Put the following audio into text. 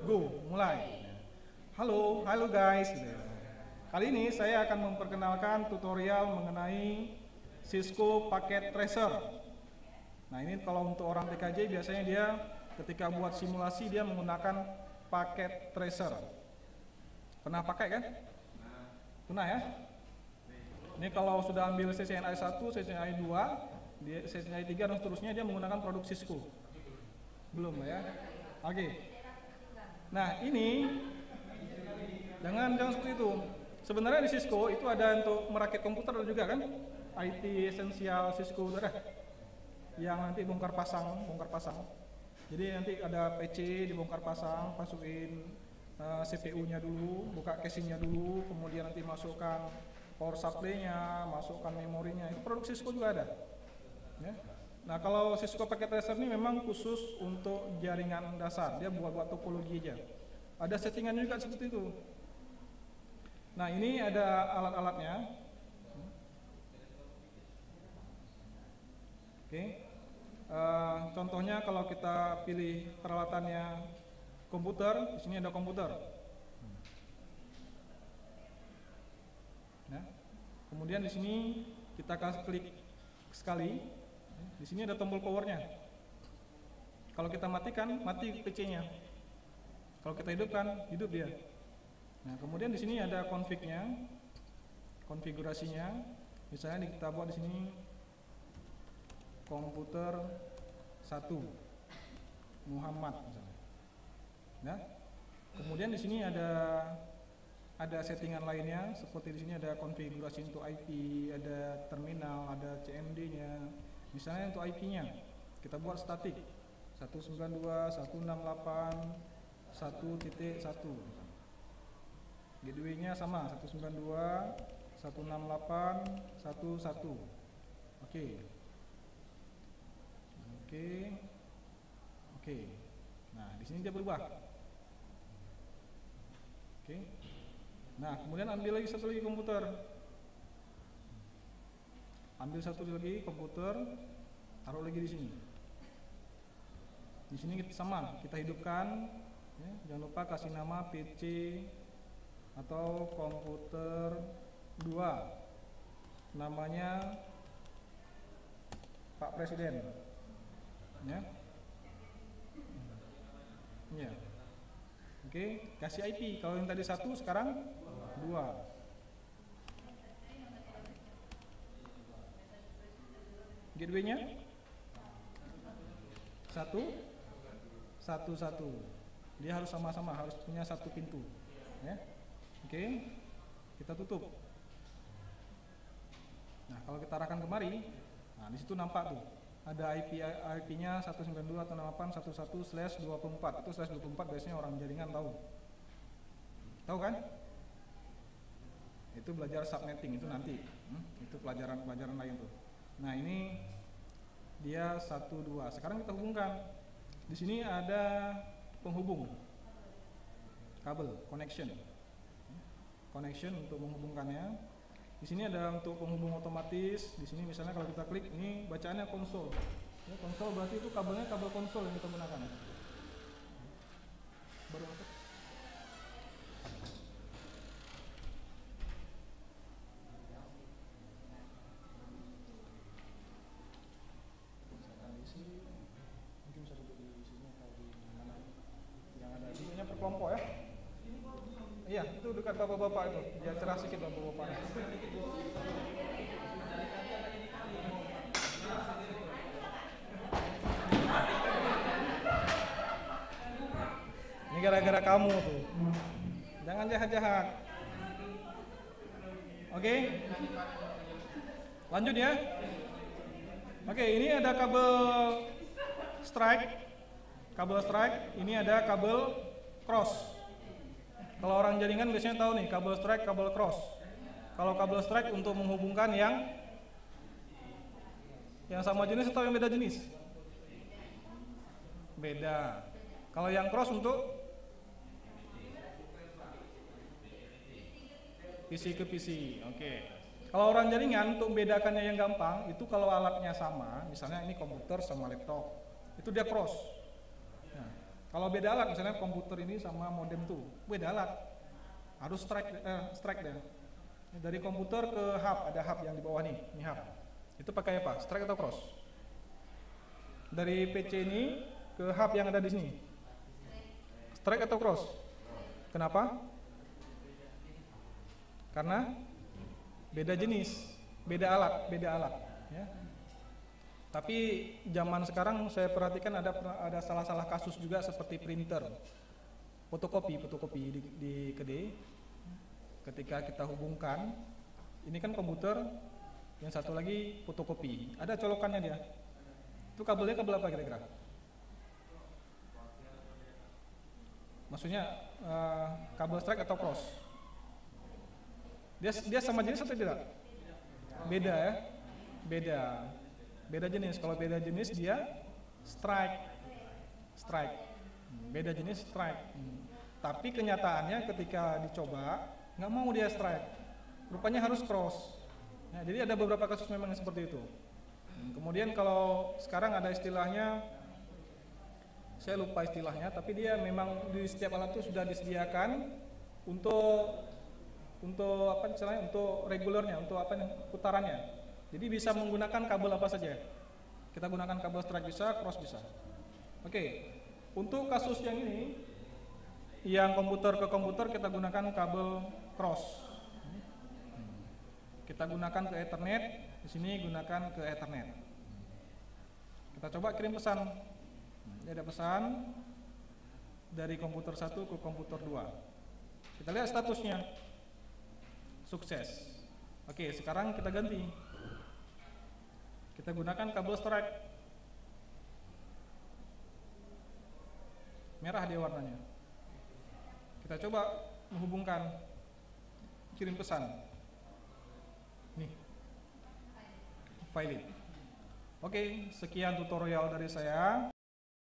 go, mulai. Halo guys. Kali ini saya akan memperkenalkan tutorial mengenai Cisco Packet Tracer. Nah, ini kalau untuk orang TKJ biasanya dia ketika buat simulasi dia menggunakan Packet Tracer. Pernah pakai kan? Pernah ya? Ini kalau sudah ambil CCNA 1, CCNA 2, CCNA 3 dan seterusnya dia menggunakan produk Cisco. Belum ya? Oke. Nah, ini jangan seperti itu. Sebenarnya di Cisco itu ada untuk merakit komputer juga kan? IT esensial Cisco ada yang nanti bongkar pasang. Jadi nanti ada PC dibongkar pasang, masukin CPU-nya dulu, buka casing-nya dulu, kemudian nanti masukkan power supply-nya, masukkan memorinya. Itu produk Cisco juga ada. Ya. Nah, kalau Cisco Packet Tracer ini memang khusus untuk jaringan dasar, dia buat topologi aja. Ada settingan juga seperti itu. Nah, ini ada alat-alatnya. Oke. Contohnya kalau kita pilih peralatannya komputer, di sini ada komputer. Nah, kemudian di sini kita kasih klik sekali. Di sini ada tombol powernya. Kalau kita matikan, mati PC-nya. Kalau kita hidupkan, hidup dia. Nah, kemudian di sini ada config-nya, konfigurasinya. Misalnya kita buat di sini komputer 1 Muhammad misalnya. Nah, kemudian di sini ada settingan lainnya, seperti di sini ada konfigurasi untuk IP, ada terminal, ada CMD-nya. Misalnya untuk IP-nya kita buat statik 192.168.1.1. Gateway-nya sama 192.168.1.1. Oke. Nah, di sini dia berubah. Oke. Nah, kemudian ambil lagi satu lagi komputer. Ambil satu lagi komputer, taruh lagi di sini. Di sini sama, kita hidupkan. Ya, jangan lupa kasih nama PC atau komputer 2. Namanya Pak Presiden. Ya. Ya. Oke, kasih IP. Kalau yang tadi 1 sekarang 2. Gateway-nya 1. Dia harus sama-sama, harus punya satu pintu. Ya. Oke, kita tutup. Nah, kalau kita arahkan kemari, nah di situ nampak tuh ada IP-nya 192.168.1.1/24. Itu /24 biasanya orang jaringan tahu. Tahu kan? Itu belajar subnetting itu nanti. Itu pelajaran lain tuh. Nah, ini dia 1, 2. Sekarang kita hubungkan. Di sini ada penghubung kabel, connection untuk menghubungkannya. Di sini ada untuk penghubung otomatis. Di sini misalnya kalau kita klik, ini bacaannya konsol. Ya, konsol berarti itu kabelnya kabel konsol yang kita gunakan. Baru masuk. Mungkin bisa duduk di sini atau di mana yang ada. Ini per kelompok ya. Iya, itu dekat bapak-bapak itu. Biar cerah sedikit bapak-bapak. Ini gara-gara kamu tuh. Jangan jahat-jahat. Oke. Lanjut ya. Oke, ini ada kabel strike. Ini ada kabel cross. Kalau orang jaringan biasanya tahu nih, kabel strike, kabel cross. Kalau kabel strike untuk menghubungkan yang sama jenis atau yang beda jenis? Beda. Kalau yang cross untuk PC ke PC. Oke. Kalau orang jaringan untuk membedakannya yang gampang, itu kalau alatnya sama, misalnya ini komputer sama laptop, itu dia cross. Nah, Kalau beda alat, misalnya komputer ini sama modem tuh, beda alat, harus strike deh. Dari komputer ke hub, ada hub yang di bawah nih, ini hub. Itu pakai apa? Strike atau cross? Dari PC ini ke hub yang ada di sini, strike atau cross? Kenapa? Karena beda jenis, beda alat, ya. Tapi zaman sekarang saya perhatikan ada salah-salah kasus juga seperti printer, fotokopi di kedai. Ketika kita hubungkan, ini kan komputer, yang satu lagi fotokopi, ada colokannya dia. Itu kabelnya kabel apa kira-kira? Maksudnya kabel strike atau cross? Dia sama jenis atau tidak? Beda ya, beda jenis. Kalau beda jenis dia strike. Beda jenis strike. Tapi kenyataannya ketika dicoba nggak mau dia strike, rupanya harus cross. Nah, jadi ada beberapa kasus memang seperti itu. Kemudian kalau sekarang ada istilahnya, saya lupa istilahnya, tapi dia memang di setiap alat itu sudah disediakan untuk apa istilahnya, untuk regulernya, untuk apa putarannya. Jadi bisa menggunakan kabel apa saja. Kita gunakan kabel strike bisa, cross bisa. Oke. Untuk kasus yang ini, yang komputer ke komputer kita gunakan kabel cross. Kita gunakan ke Ethernet, di sini gunakan ke Ethernet. Kita coba kirim pesan. Ini ada pesan dari komputer 1 ke komputer 2. Kita lihat statusnya. Sukses. Oke, sekarang kita ganti. Kita gunakan kabel strike. Merah dia warnanya. Kita coba menghubungkan, kirim pesan. Nih, valid. Oke, sekian tutorial dari saya.